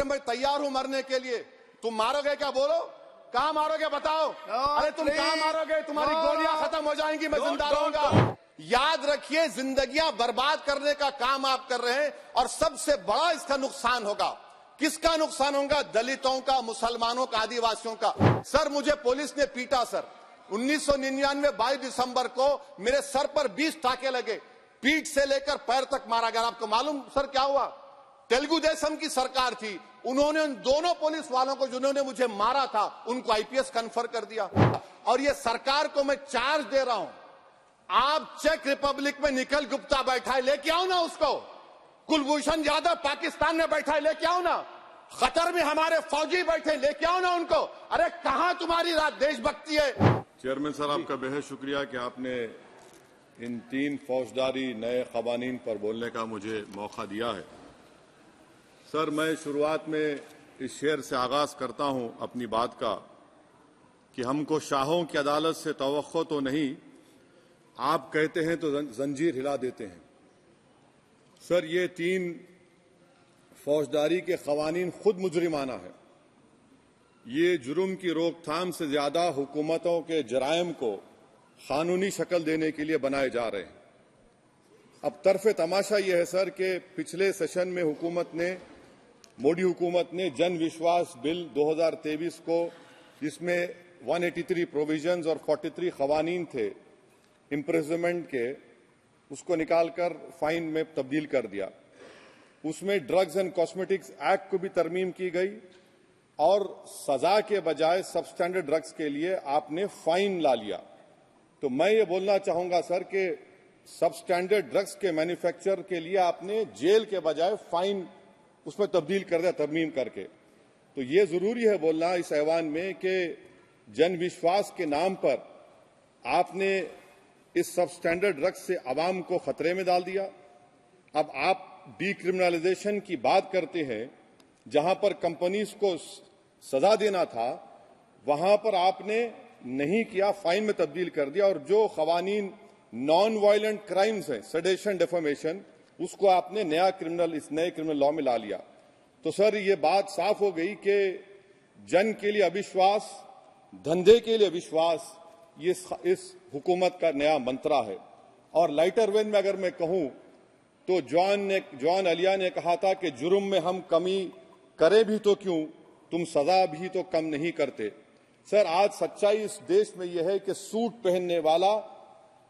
मैं तैयार हूं मरने के लिए। तुम मारोगे क्या? बोलो, कहां मारोगे बताओ। अरे तुम कहां मारोगे? तुम्हारी गोलियां खत्म हो जाएंगी, मैं जिंदा रहूंगा। याद रखिए, जिंदगियां बर्बाद करने का काम आप कर रहे हैं और सबसे बड़ा इसका नुकसान होगा। किसका नुकसान होगा? दलितों का, मुसलमानों का, आदिवासियों का। सर, मुझे पुलिस ने पीटा सर। 1999 22 दिसंबर को मेरे सर पर 20 टाके लगे, पीठ से लेकर पैर तक मारा गया। आपको मालूम सर क्या हुआ? तेलुगु देशम की सरकार थी, उन्होंने उन दोनों पुलिस वालों को जिन्होंने मुझे मारा था उनको आईपीएस कन्फर कर दिया। और ये सरकार को मैं चार्ज दे रहा हूं, आप चेक रिपब्लिक में निखिल गुप्ता बैठा है, लेके आओ ना उसको। कुलभूषण यादव पाकिस्तान में बैठा है, लेके आओ ना। कतर में हमारे फौजी बैठे, लेके आओ ना उनको। अरे कहां तुम्हारी देशभक्ति है? चेयरमैन सर, आपका बेहद शुक्रिया कि आपने इन 3 फौजदारी नए कवानीन पर बोलने का मुझे मौका दिया है। सर, मैं शुरुआत में इस शेर से आगाज करता हूं अपनी बात का कि हमको शाहों की अदालत से तवक्को तो नहीं, आप कहते हैं तो जंजीर हिला देते हैं। सर, ये 3 फौजदारी के कवानीन खुद मुजरिमाना है। ये जुर्म की रोकथाम से ज्यादा हुकूमतों के जराइम को कानूनी शक्ल देने के लिए बनाए जा रहे हैं। अब तरफे तमाशा यह है सर कि पिछले सेशन में मोदी हुकूमत ने जन विश्वास बिल 2023 को, जिसमें 183 प्रोविजंस और 43 कवानीन थे इम्प्रिजनमेंट के, उसको निकालकर फाइन में तब्दील कर दिया। उसमें ड्रग्स एंड कॉस्मेटिक्स एक्ट को भी तरमीम की गई और सजा के बजाय सबस्टैंडर्ड ड्रग्स के लिए आपने फाइन ला लिया। तो मैं ये बोलना चाहूंगा सर कि सबस्टैंडर्ड ड्रग्स के मैन्युफैक्चर के लिए आपने जेल के बजाय फाइन उसमें तब्दील कर दिया तरमीम करके। तो ये जरूरी है बोलना इस ऐवान में कि जन विश्वास के नाम पर आपने इस सबस्टैंडर्ड ड्रग्स से आवाम को खतरे में डाल दिया। अब आप डीक्रिमिनलाइजेशन की बात करते हैं, जहां पर कंपनीज को सजा देना था वहां पर आपने नहीं किया, फाइन में तब्दील कर दिया। और जो कवानीन नॉन वायलेंट क्राइम्स हैं, सेडेशन, डिफेमेशन, उसको आपने इस नए क्रिमिनल लॉ में ला लिया। तो सर, ये बात साफ हो गई कि जन के लिए अविश्वास, धंधे के लिए विश्वास, ये इस हुकूमत का नया मंत्रा है। और लाइटर वेन में अगर मैं कहूं तो जॉन अलिया ने कहा था कि जुर्म में हम कमी करें भी तो क्यों, तुम सजा भी तो कम नहीं करते। सर, आज सच्चाई इस देश में यह है कि सूट पहनने वाला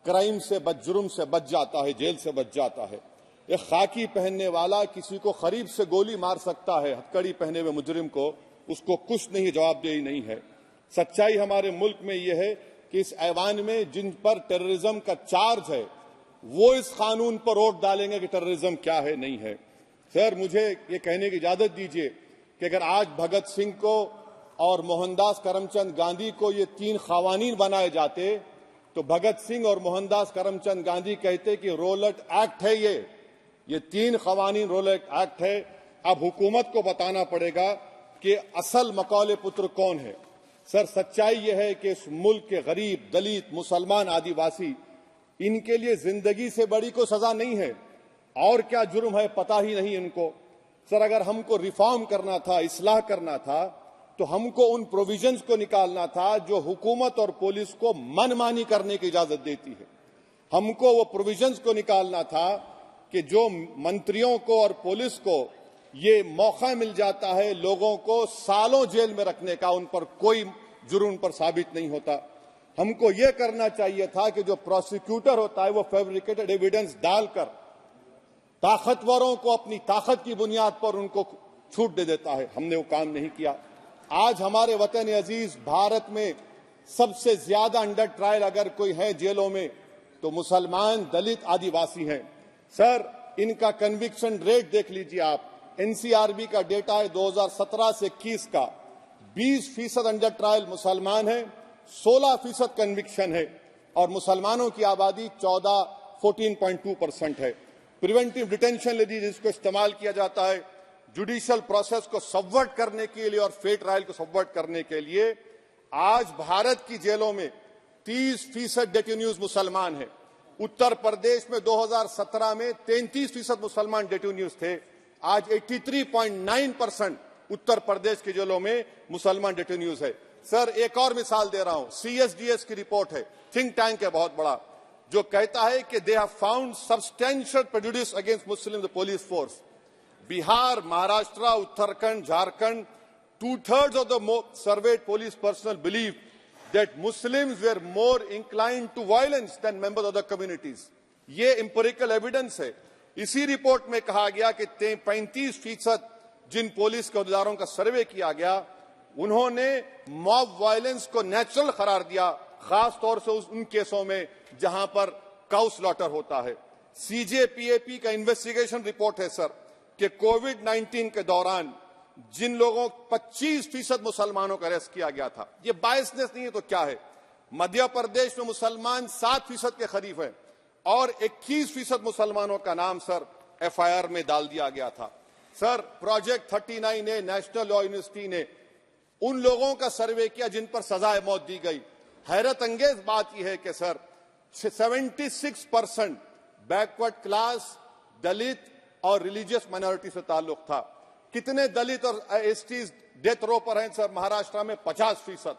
क्राइम से जुर्म से बच जाता है, जेल से बच जाता है। एक खाकी पहनने वाला किसी को करीब से गोली मार सकता है, हथकड़ी पहने हुए मुजरिम को, उसको कुछ नहीं, जवाबदेही नहीं है। सच्चाई हमारे मुल्क में यह है कि इस ऐवान में जिन पर टेररिज्म का चार्ज है वो इस कानून पर वोट डालेंगे कि टेररिज्म क्या है, नहीं है। सर, मुझे ये कहने की इजाजत दीजिए कि अगर आज भगत सिंह को और मोहनदास करमचंद गांधी को ये 3 कवानीन बनाए जाते तो भगत सिंह और मोहनदास करमचंद गांधी कहते कि रोलट एक्ट है, ये 3 कवानीन रोलट एक्ट है। अब हुकूमत को बताना पड़ेगा कि असल मकौले पुत्र कौन है। सर, सच्चाई यह है कि इस मुल्क के गरीब, दलित, मुसलमान, आदिवासी, इनके लिए जिंदगी से बड़ी कोई सजा नहीं है। और क्या जुर्म है पता ही नहीं इनको। सर, अगर हमको रिफॉर्म करना था, इस्लाह करना था, तो हमको उन प्रोविजंस को निकालना था जो हुकूमत और पुलिस को मनमानी करने की इजाजत देती है। हमको वो प्रोविजंस को निकालना था कि जो मंत्रियों को और पुलिस को ये मौका मिल जाता है लोगों को सालों जेल में रखने का, उन पर कोई जुर्म पर साबित नहीं होता। हमको ये करना चाहिए था कि जो प्रोसिक्यूटर होता है वो फैब्रिकेटेड एविडेंस डालकर ताकतवरों को अपनी ताकत की बुनियाद पर उनको छूट दे देता है। हमने वो काम नहीं किया। आज हमारे वतन अजीज भारत में सबसे ज्यादा अंडर ट्रायल अगर कोई है जेलों में तो मुसलमान, दलित, आदिवासी हैं। सर, इनका कन्विक्शन रेट देख लीजिए आप। एनसीआरबी का डेटा है 2017 से 21 का, 20% अंडर ट्रायल मुसलमान है, 16% कन्विक्शन है और मुसलमानों की आबादी 14.2% है। प्रिवेंटिव डिटेंशन ले लीजिए, जिसको इस्तेमाल किया जाता है जुडिशियल प्रोसेस को सबवर्ट करने के लिए और फेयर ट्रायल को सबवर्ट करने के लिए। आज भारत की जेलों में 30% डेट्यून्यूज मुसलमान हैं। उत्तर प्रदेश में 2017 में 33% मुसलमान डेट्यून्यूज थे। आज 83.9% उत्तर प्रदेश की जेलों में मुसलमान डिटेन्यूज है। सर एक और मिसाल दे रहा हूं, CSDS की रिपोर्ट है, थिंक टैंक है बहुत बड़ा, जो कहता है कि they have found substantial prejudice against Muslim the police force. Bihar, Maharashtra, Uttarakhand, Jharkhand, 2/3 of the surveyed police personnel believe that Muslims were more inclined to violence than members of the communities. ये empirical evidence है। इसी रिपोर्ट में कहा गया कि 35% जिन police के अहदेदारों का सर्वे किया गया, उन्होंने मॉब वायलेंस को नेचुरल करार दिया, खास तौर से उन केसों में जहां पर काउ स्लॉटर होता है। CJPAP का इन्वेस्टिगेशन रिपोर्ट है सर कि कोविड-19 के दौरान जिन लोगों 25% मुसलमानों का अरेस्ट किया गया था, ये बायसनेस नहीं है तो क्या है। मध्य प्रदेश में मुसलमान 7% के करीब है और 21% मुसलमानों का नाम सर FIR में डाल दिया गया था। सर प्रोजेक्ट 39 ने, नेशनल लॉ यूनिवर्सिटी ने उन लोगों का सर्वे किया जिन पर सजाए मौत दी गई। हैरत अंगेज बात यह है कि सर 76% बैकवर्ड क्लास, दलित और रिलीजियस माइनॉरिटी से ताल्लुक था। कितने दलित और STs डेथ रो पर हैं सर? महाराष्ट्र में 50%।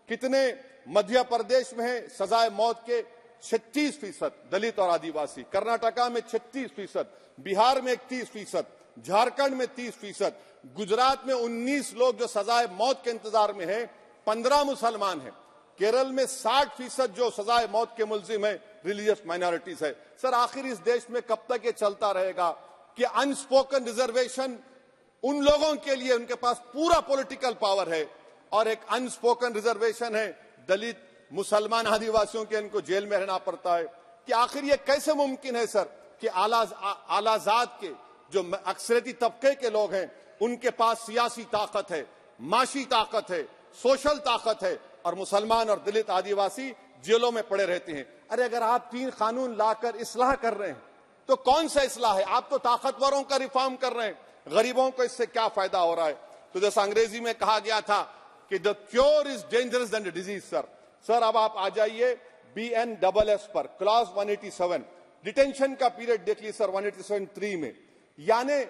कितने मध्य प्रदेश में है सजाए मौत के? 36% दलित और आदिवासी। कर्नाटका में 36%, बिहार में 31%, झारखंड में 30%, गुजरात में 19 लोग जो सजाए मौत के इंतजार में हैं, 15 मुसलमान हैं। केरल में 60% जो सजाए मौत के मुलजिम है रिलीजियस माइनॉरिटीज है। सर आखिर इस देश में कब तक ये चलता रहेगा कि अनस्पोकन रिजर्वेशन उन लोगों के लिए उनके पास पूरा पॉलिटिकल पावर है और एक अनस्पोकन रिजर्वेशन है दलित, मुसलमान, आदिवासियों के, इनको जेल में रहना पड़ता है। कि आखिर ये कैसे मुमकिन है सर कि आलाजात के जो अक्सरियती तबके के लोग हैं उनके पास सियासी ताकत है, माशी ताकत है, सोशल ताकत है और मुसलमान और दलित आदिवासी जेलों में पड़े रहते हैं। अरे अगर आप 3 कानून लाकर इस्लाह कर रहे हैं तो कौन सा इस्लाह है? आप तो ताकतवरों का रिफॉर्म कर रहे हैं, गरीबों को इससे क्या फायदा हो रहा है? तो जैसा अंग्रेजी में कहा गया था कि the cure is dangerous than the disease. Sir अब आप आ जाइए BNSS पर, क्लॉज 187 डिटेंशन का पीरियड देख लीजिए सर 187(3) में, यानी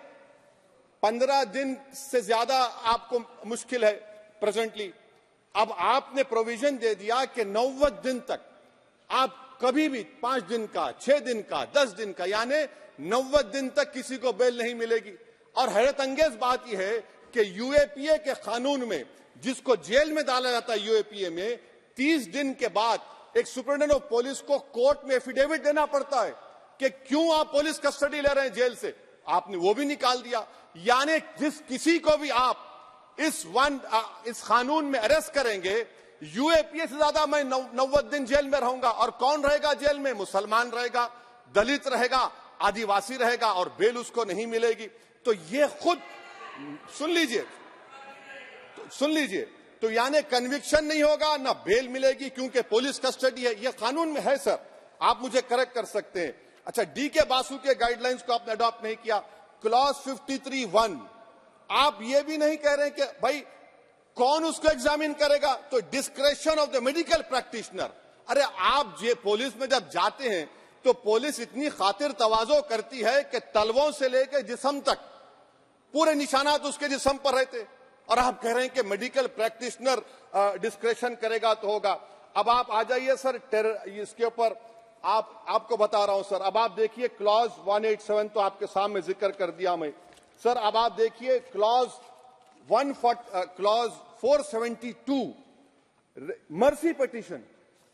15 दिन से ज्यादा आपको मुश्किल है प्रेजेंटली। अब आपने प्रोविजन दे दिया कि 90 दिन तक आप कभी भी 5 दिन का, 6 दिन का, 10 दिन का, यानी 90 दिन तक किसी को बेल नहीं मिलेगी। और हैरत अंगेज बात यह है कि UAPA के कानून में जिसको जेल में डाला जाता है UAPA में, 30 दिन के बाद एक सुपरिटेंडेंट ऑफ पुलिस को कोर्ट में एफिडेविट देना पड़ता है कि क्यों आप पुलिस कस्टडी ले रहे हैं जेल से। आपने वो भी निकाल दिया। यानी जिस किसी को भी आप इस कानून में अरेस्ट करेंगे, UAPA से ज्यादा मैं 90 दिन जेल में रहूंगा। और कौन रहेगा जेल में? मुसलमान रहेगा, दलित रहेगा, आदिवासी रहेगा और बेल उसको नहीं मिलेगी। तो ये खुद सुन लीजिए, तो यानी कन्विक्शन नहीं होगा, ना बेल मिलेगी क्योंकि पुलिस कस्टडी है। ये कानून में है सर, आप मुझे करेक्ट कर सकते हैं। अच्छा, DK बासु के गाइडलाइंस को आपने अडॉप्ट नहीं किया। क्लॉज 53(1) आप ये भी नहीं कह रहे कि भाई कौन उसको एग्जामिन करेगा, तो discretion of the medical practitioner. अरे आप ये पुलिस में जब जाते हैं तो पुलिस इतनी खातिर तवाज़ो करती है कि तलवों से लेकर जिस्म तक पूरे निशानात उसके जिस्म पर रहते, और आप कह रहे हैं कि मेडिकल प्रैक्टिशनर डिस्क्रेशन करेगा तो होगा। अब आप आ जाइए सर इसके ऊपर आपको बता रहा हूं सर। अब आप देखिए क्लॉज 187 तो आपके सामने जिक्र कर दिया मैं सर। अब आप देखिए क्लॉज 472 मर्सी पिटीशन,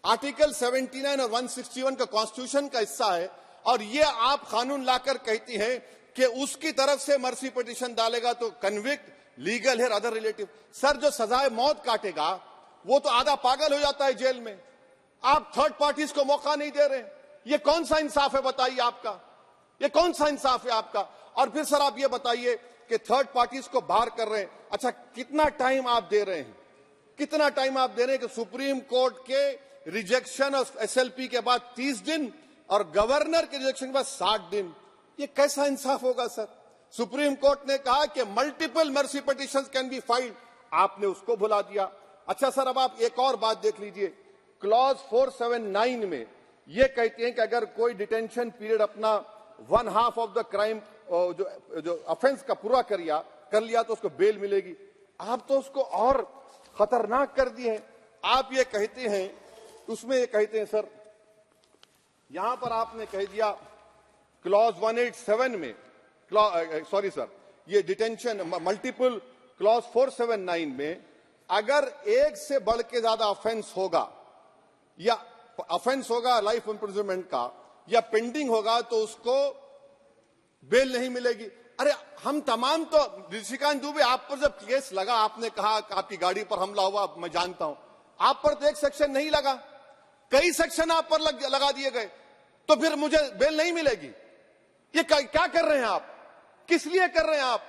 आर्टिकल 79 और 161 का कॉन्स्टिट्यूशन का हिस्सा है, और ये आप कानून लाकर कहती हैं कि उसकी तरफ से मर्सी पिटीशन डालेगा तो convict, legal heir, other relative. Sir जो सजाए मौत काटेगा वो तो आधा पागल हो जाता है जेल में, आप थर्ड पार्टीज को मौका नहीं दे रहे। ये कौन सा इंसाफ है बताइए आपका? ये कौन सा इंसाफ है आपका? और फिर सर आप ये बताइए कि थर्ड पार्टीज को बाहर कर रहे हैं। अच्छा, कितना टाइम आप दे रहे हैं? कितना टाइम आप दे रहे हैं कि सुप्रीम कोर्ट के रिजेक्शन ऑफ SLP के बाद 30 दिन और गवर्नर के रिजेक्शन के बाद 60 दिन? ये कैसा इंसाफ होगा सर? सुप्रीम कोर्ट ने कहा कि multiple mercy petitions can be filed, आपने उसको भुला दिया। अच्छा सर, अब आप एक और बात देख लीजिए, क्लॉज 479 में ये कहते हैं कि अगर कोई डिटेंशन पीरियड अपना 1/2 ऑफ द क्राइम जो ऑफेंस का पूरा कर लिया कर लिया तो उसको बेल मिलेगी। आप तो उसको और खतरनाक कर दिए हैं। आप ये कहते हैं, उसमें ये कहते हैं सर, यहां पर आपने कह दिया क्लॉज 187 में, सॉरी सर, ये डिटेंशन मल्टीपल क्लॉज 479 में अगर एक से बढ़ के ज्यादा ऑफेंस होगा या ऑफेंस होगा लाइफ इम्प्रिजनमेंट का या पेंडिंग होगा तो उसको बेल नहीं मिलेगी। अरे हम तमाम तो, ऋषिकांत दुबे आप पर जब केस लगा, आपने कहा कि आपकी गाड़ी पर हमला हुआ, मैं जानता हूं, आप पर तो एक सेक्शन नहीं लगा, कई सेक्शन आप पर लगा दिए गए, तो फिर मुझे बेल नहीं मिलेगी। ये क्या कर रहे हैं आप, किस लिए कर रहे हैं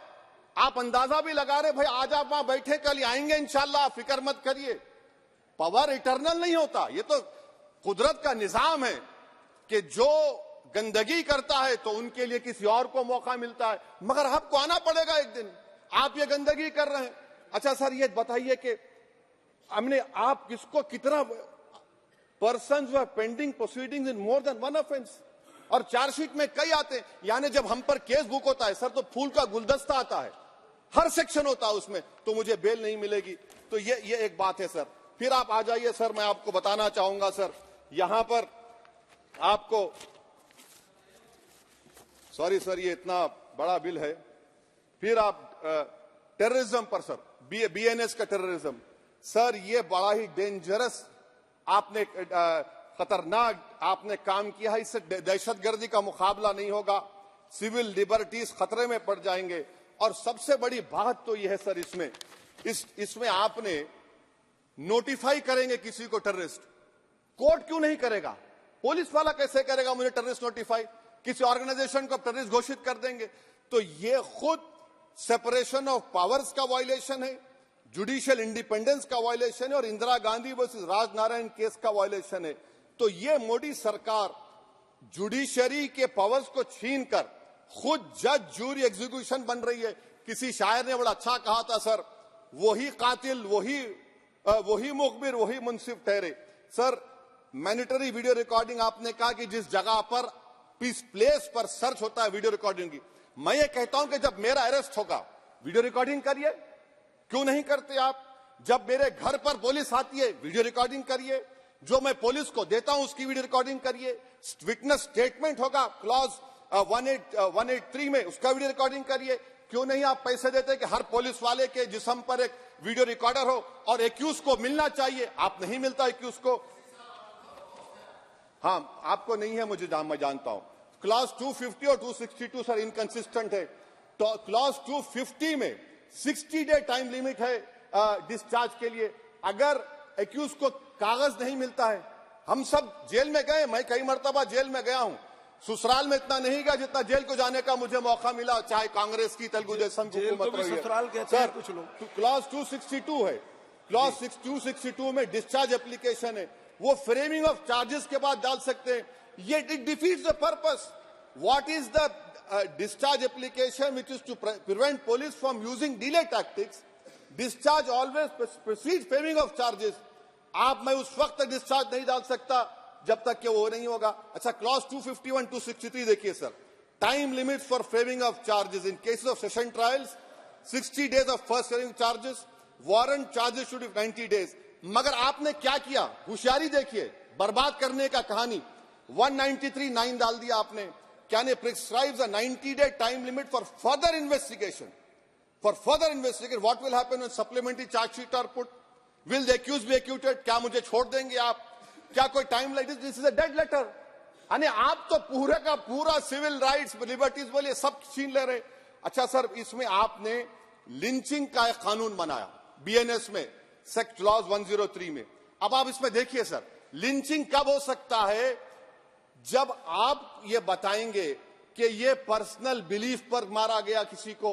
आप अंदाजा भी लगा रहे भाई आज आप वहां बैठे, कल आएंगे इंशाल्लाह, फिक्र मत करिए। पावर इटर्नल नहीं होता, ये तो कुदरत का निजाम है कि जो गंदगी करता है तो उनके लिए किसी और को मौका मिलता है, मगर आपको आना पड़ेगा एक दिन। आप ये गंदगी कर रहे हैं। अच्छा सर, ये बताइए कि हमने आप किसको कितना पर्सन्स वर पेंडिंग प्रोसीडिंग्स इन मोर देन वन ऑफेंस, और चार्जशीट में कई आते हैं। यानी जब हम पर केस बुक होता है सर तो फूल का गुलदस्ता आता है, हर सेक्शन होता है उसमें, तो मुझे बेल नहीं मिलेगी। तो ये एक बात है सर। फिर आप आ जाइए सर, मैं आपको बताना चाहूंगा सर, यहां पर आपको, सॉरी सर ये इतना बड़ा बिल है। फिर आप टेररिज्म पर सर, बीएनएस का टेररिज्म सर, ये बड़ा ही डेंजरस आपने खतरनाक आपने काम किया है। इससे दहशतगर्दी का मुकाबला नहीं होगा, सिविल लिबर्टीज खतरे में पड़ जाएंगे। और सबसे बड़ी बात तो यह है सर, इसमें आपने नोटिफाई करेंगे किसी को टेररिस्ट, कोर्ट क्यों नहीं करेगा, पुलिस वाला कैसे करेगा मुझे टेररिस्ट नोटिफाई, किसी ऑर्गेनाइजेशन को टेररिस्ट घोषित कर देंगे। तो ये खुद सेपरेशन ऑफ पावर्स का वायलेशन है, जुडिशियल इंडिपेंडेंस का वायलेशन है और इंदिरा गांधी वर्सेस राजनारायण केस का वायलेशन है। तो ये मोदी सरकार जुडिशरी के पावर्स को छीनकर खुद जज जूरी एग्जीक्यूशन बन रही है। किसी शायर ने बड़ा अच्छा कहा था सर, वही कातिल वही मुखबिर वही मुंसिफ ठहरे। सर मैंडेटरी वीडियो रिकॉर्डिंग आपने कहा कि जिस जगह पर पीस प्लेस पर सर्च होता है वीडियो रिकॉर्डिंग की, मैं ये कहता हूं कि जब मेरा अरेस्ट होगा वीडियो रिकॉर्डिंग करिए, क्यों नहीं करते आप? जब मेरे घर पर पुलिस आती है वीडियो रिकॉर्डिंग करिए, जो मैं पुलिस को देता हूं उसकी वीडियो रिकॉर्डिंग करिए, विटनेस स्टेटमेंट होगा क्लॉज 183 में उसका वीडियो रिकॉर्डिंग करिए। क्यों नहीं आप पैसे देते कि हर पुलिस वाले के जिस्म पर एक वीडियो रिकॉर्डर हो और एक्यूज को मिलना चाहिए, आप नहीं मिलता एक्यूज को। हाँ आपको नहीं है, मैं जानता हूं। क्लॉज 250 और 262 सर इनकंसिस्टेंट है। तो क्लॉज 250 में 60 डे टाइम लिमिट है डिस्चार्ज के लिए। अगर एक्यूज को कागज नहीं मिलता है, हम सब जेल में गए, मैं कई मर्तबा जेल में गया हूं, ससुराल में इतना नहीं गया जितना जेल को जाने का मुझे मौका मिला, चाहे कांग्रेस की तेलुगु देशम की हुकूमत रही है। सर कुछ लोग क्लॉज 262 है, क्लॉज 262 में डिस्चार्ज एप्लीकेशन है, वो फ्रेमिंग ऑफ चार्जेस के बाद डाल सकते हैं। ये it defeats the purpose. What is the discharge application which is to prevent police from using delay tactics? Discharge always precedes framing of charges. आप मैं उस वक्त तक डिस्चार्ज नहीं डाल सकता जब तक कि वो नहीं होगा। अच्छा क्लॉज 251 263 देखिए sir, time limit for framing of charges in cases of session trials 60 days of first hearing charges, warrant charges should be 90 days। मगर आपने क्या किया, होशियारी देखिए, बर्बाद करने का कहानी 193(9) डाल दिया आपने। Can it prescribes a 90-day time limit for further investigation? For further investigation, what will happen when supplementary charge sheet are put? Will the accused be acquitted? क्या मुझे छोड़ देंगे आप? क्या कोई time line? This is a dead letter. यानी आप तो पूरे का पूरा सिविल राइट्स लिबर्टीज बोलिए सब छीन ले रहे। अच्छा सर, इसमें आपने लिंचिंग का एक कानून बनाया बीएनएस में, सेक्ट क्लॉज 103 में। अब आप इसमें देखिए सर, लिंचिंग कब हो सकता है? जब आप ये बताएंगे कि ये पर्सनल बिलीफ पर मारा गया, किसी को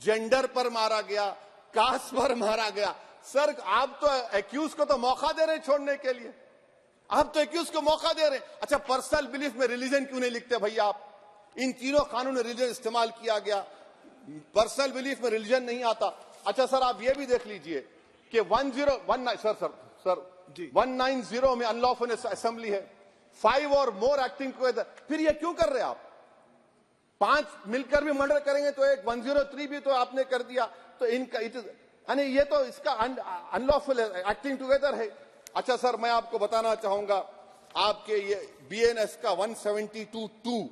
जेंडर पर मारा गया, कास्ट पर मारा गया। सर आप तो एक्यूज को तो मौका दे रहे हैं छोड़ने के लिए, आप तो एक्यूज को मौका दे रहे हैं। अच्छा पर्सनल बिलीफ में रिलीजन क्यों नहीं लिखते भैया आप? इन तीनों कानून में रिलीजन इस्तेमाल किया गया, पर्सनल बिलीफ में रिलीजन नहीं आता। अच्छा सर आप ये भी देख लीजिए कि 1019 सर 190 में अनलॉफुल असेंबली है, 5 और मोर एक्टिंग टुगेदर। फिर ये क्यों कर रहे हैं आप? 5 मिलकर भी मर्डर करेंगे तो एक 103 भी तो आपने कर दिया। तो इनका यानी ये तो इसका अनलॉफुल एक्टिंग टुगेदर है। अच्छा सर, मैं आपको बताना चाहूंगा आपके ये बीएनएस का 172(2)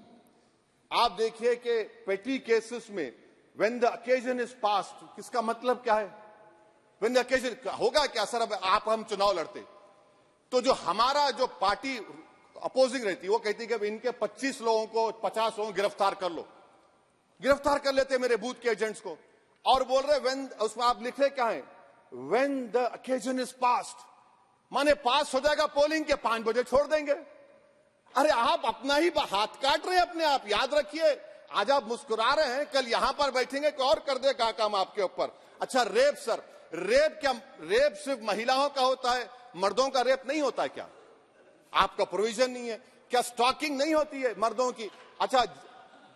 आप देखिए कि पेटी केसेस में when the occasion is passed, किसका मतलब क्या है? व्हेन द ओकेजन होगा क्या सर? अब आप हम चुनाव लड़ते तो जो हमारा जो पार्टी अपोजिंग रहती वो कहती कि इनके 25 लोगों को 50 लोगों को गिरफ्तार कर लो, गिरफ्तार कर लेते मेरे बूथ के एजेंट्स को, और बोल रहे व्हेन, उसमें आप लिख रहे क्या है? When the occasion is passed, माने पास हो जाएगा पोलिंग के 5 बजे छोड़ देंगे। अरे आप अपना ही हाथ काट रहे हैं अपने आप। याद रखिए, आज आप मुस्कुरा रहे हैं, कल यहां पर बैठेंगे कोई और कर देगा काम आपके ऊपर। अच्छा रेप सर, रेप क्या? रेप सिर्फ महिलाओं का होता है, मर्दों का रेप नहीं होता क्या? आपका प्रोविजन नहीं है क्या? स्टॉकिंग नहीं होती है मर्दों की? अच्छा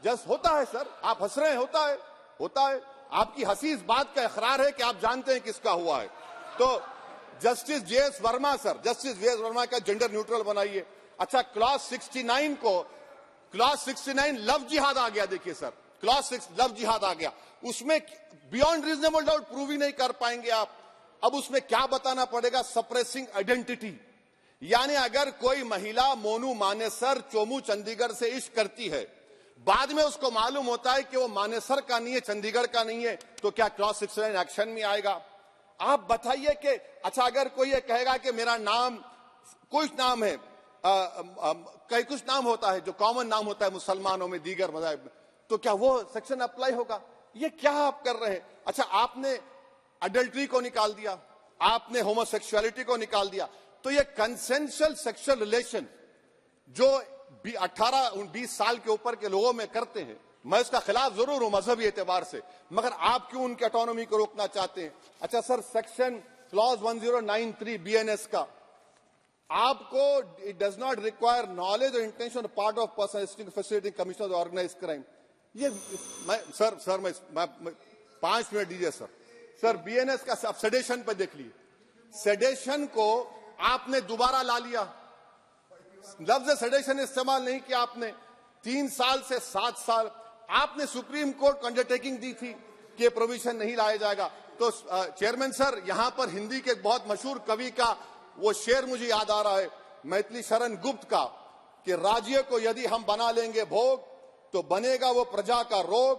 जस्ट होता है सर, आप हंस रहे हैं, होता है, होता है। आपकी हंसी इस बात का इकरार है कि आप जानते हैं किसका हुआ है। तो justice JS Verma sir, justice JS Verma का जेंडर न्यूट्रल बनाइए। अच्छा क्लॉज 69 को, क्लॉज 69 लव जिहाद आ गया। देखिए सर, क्लॉज 6 लव जिहाद आ गया, उसमें बियॉन्ड रीजनेबल डाउट प्रूव ही नहीं कर पाएंगे आप। अब उसमें क्या बताना पड़ेगा? सप्रेसिंग आइडेंटिटी, यानी अगर कोई महिला मोनू मानेसर चोमू चंडीगढ़ से इश्क करती है, बाद में उसको मालूम होता है कि वो मानेसर का नहीं है, चंडीगढ़ का नहीं है, तो क्या क्लॉज 69 एक्शन में आएगा? आप बताइए कि अच्छा अगर कोई ये कहेगा कि मेरा नाम कुछ नाम है, कई कुछ नाम होता है जो कॉमन नाम होता है मुसलमानों में, दीगर मज़ाहिब में, तो क्या वो सेक्शन अप्लाई होगा? ये क्या आप कर रहे हैं? अच्छा आपने अडल्ट्री को निकाल दिया, आपने होमोसेक्सुअलिटी को निकाल दिया, तो ये कंसेंशुअल सेक्सुअल रिलेशन जो 18-20 साल के ऊपर के लोगों में करते हैं, मैं इसका खिलाफ जरूर हूं मजहबी एतबार से, मगर आप क्यों उनकी ऑटोनॉमी को रोकना चाहते हैं? अच्छा सर, सेक्शन क्लॉज 1093 बीएनएस का, आपको it does not require knowledge और intention part of person facility commissioner organise crime. ये मैं 5 मिनट दीजिए सर। सर बीएनएस का आप सेडेशन पर देख लीजिए, सेडेशन को आपने दोबारा ला लिया, लफ्ज सेडेशन इस्तेमाल नहीं किया आपने। 3 साल से 7 साल आपने सुप्रीम कोर्ट को अंडरटेकिंग दी थी कि प्रोविजन नहीं लाया जाएगा। तो चेयरमैन सर, यहां पर हिंदी के एक बहुत मशहूर कवि का वो शेर मुझे याद आ रहा है, मैथिली शरण गुप्त का, कि राज्य को यदि हम बना लेंगे भोग तो बनेगा वो प्रजा का रोग,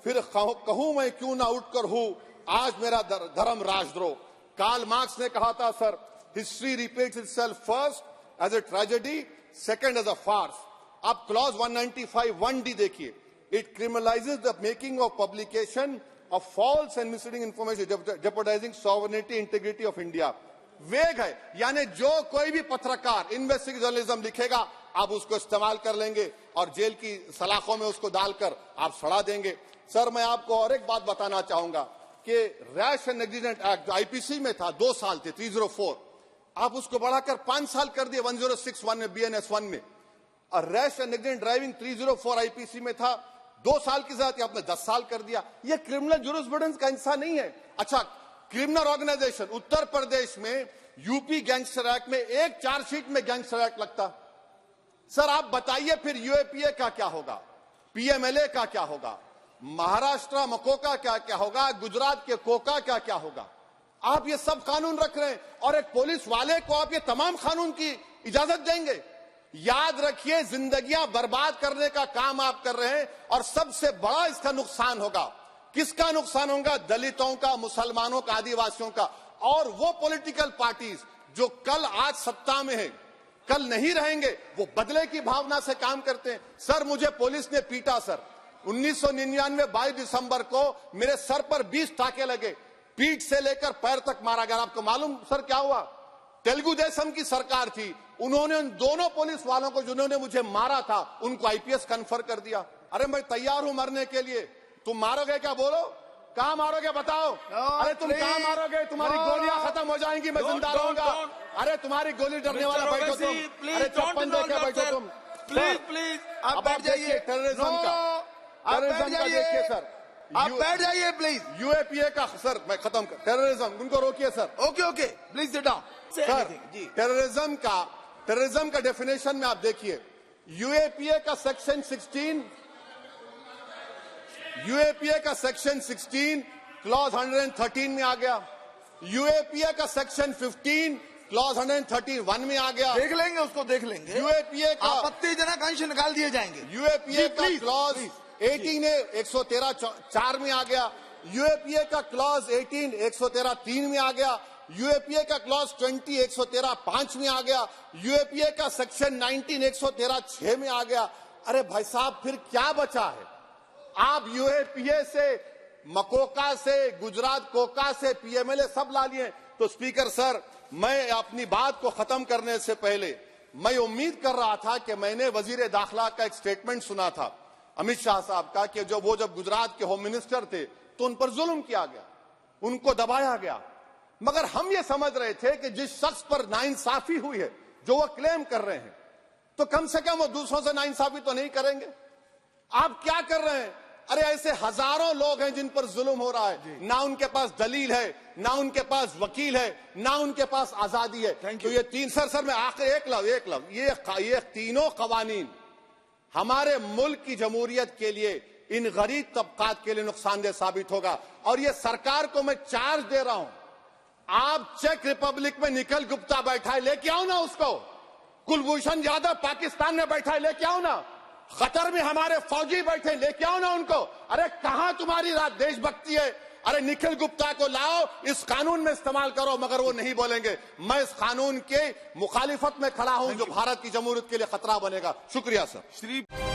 फिर कहूं मैं क्यों ना उठकर हूं आज मेरा धर्म राजद्रोह। कार्ल मार्क्स ने कहा था sir, history repeats itself first as a tragedy, second as a farce. आप क्लॉज 195(1)(d) देखिए, it criminalises the making of publication of false and misleading information jeopardising sovereignty integrity of India. Vague है, यानी जो कोई भी पत्रकार investigative journalism लिखेगा आप उसको इस्तेमाल कर लेंगे और जेल की सलाखों में उसको डालकर आप सड़ा देंगे। सर मैं आपको और एक बात बताना चाहूंगा कि रैश एंड नेग्लिजेंट एक्ट जो आईपीसी में था 2 साल थे, 304, आप उसको बढ़ाकर 5 साल कर दिए 1061 में, बीएनएस 1 में। और rash and negligent driving 304 IPC में था 2 साल की सजा, आपने 10 साल कर दिया। ये क्रिमिनल जुरिस्प्रूडेंस का हिस्सा नहीं है। अच्छा क्रिमिनल ऑर्गेनाइजेशन, उत्तर प्रदेश में यूपी गैंगस्टर एक्ट में एक चार्जशीट में गैंगस्टर एक्ट लगता। सर आप बताइए फिर यूएपीए का क्या होगा, पीएमएलए का क्या होगा, महाराष्ट्र मकोका क्या क्या होगा, गुजरात के कोका क्या क्या होगा? आप ये सब कानून रख रहे हैं और एक पुलिस वाले को आप ये तमाम कानून की इजाजत देंगे? याद रखिए, जिंदगियां बर्बाद करने का काम आप कर रहे हैं और सबसे बड़ा इसका नुकसान होगा। किसका नुकसान होगा? दलितों का, मुसलमानों का, आदिवासियों का। और वो पॉलिटिकल पार्टीज जो कल आज सत्ता में है, कल नहीं रहेंगे, वो बदले की भावना से काम करते हैं। सर मुझे पुलिस ने पीटा सर, 1999 22 दिसंबर को मेरे सर पर 20 टाके लगे, पीठ से लेकर पैर तक मारा गया। आपको मालूम सर क्या हुआ? तेलुगु देशम की सरकार थी, उन्होंने उन दोनों पुलिस वालों को जिन्होंने मुझे मारा था उनको आईपीएस कन्फर कर दिया। अरे मैं तैयार हूं मरने के लिए, तुम मारोगे क्या? बोलो कहां मारोगे बताओ? अरे तुम कहां मारोगे? तुम्हारी गोलियां खत्म हो जाएंगी, मैं जिंदा रहूंगा। अरे तुम्हारी गोली डरने वाला बैठो तुम, अरे चप्पन देके बैठो तुम। प्लीज प्लीज आप बैठ जाइए। टेररिज्म का देखिए सर, आप बैठ जाइए प्लीज। यूएपीए का सर मैं खत्म कर, टेररिज्म उनको रोकिए sir. Okay okay please sit down sir. Terrorism का डेफिनेशन में आप देखिए, यूएपीए का सेक्शन 16 यूएपीए का सेक्शन 16 क्लॉज 113 में आ गया, यूएपीए का सेक्शन 15 क्लॉज 131 में आ गया, देख लेंगे उसको, देख लेंगे। यूएपीए का आपत्तिजनक अंश निकाल दिए जाएंगे। यूएपीए का प्लीज, क्लॉज 18 113(4) में आ गया, यूएपीए का क्लॉज 18 113(3) में आ गया, यूएपीए का क्लॉज 20 113(5) में आ गया, यूएपीए का सेक्शन 19 113(6) में आ गया। अरे भाई साहब, फिर क्या बचा है? आप यूएपीए से, मकोका से, गुजरात कोका से पीएमएलए सब ला लिए। तो स्पीकर सर, मैं अपनी बात को खत्म करने से पहले मैं उम्मीद कर रहा था कि मैंने वजीर दाखिला का एक स्टेटमेंट सुना था अमित शाह साहब का कि जब गुजरात के होम मिनिस्टर थे तो उन पर जुल्म किया गया, उनको दबाया गया। मगर हम ये समझ रहे थे कि जिस शख्स पर नाइंसाफी हुई है, जो वो क्लेम कर रहे हैं, तो कम से कम वो दूसरों से नाइंसाफी तो नहीं करेंगे। आप क्या कर रहे हैं? अरे ऐसे हजारों लोग हैं जिन पर जुल्म हो रहा है, ना उनके पास दलील है, ना उनके पास वकील है, ना उनके पास आजादी है। तो ये तीन सर मैं आखिर एक लव ये तीनों कवानीन हमारे मुल्क की जमहूरियत के लिए, इन गरीब तबकात के लिए नुकसानदेह साबित होगा। और ये सरकार को मैं चार्ज दे रहा हूं, आप चेक रिपब्लिक में निखिल गुप्ता बैठा है, लेके आओ ना उसको। कुलभूषण यादव पाकिस्तान में बैठा है, लेके आओ ना। कतर में हमारे फौजी बैठे, लेके आओ ना उनको। अरे कहां तुम्हारी देशभक्ति है? अरे निखिल गुप्ता को लाओ, इस कानून में इस्तेमाल करो। मगर वो नहीं बोलेंगे। मैं इस कानून के मुखालिफत में खड़ा हूं जो भारत की जमहूरियत के लिए खतरा बनेगा। शुक्रिया सर।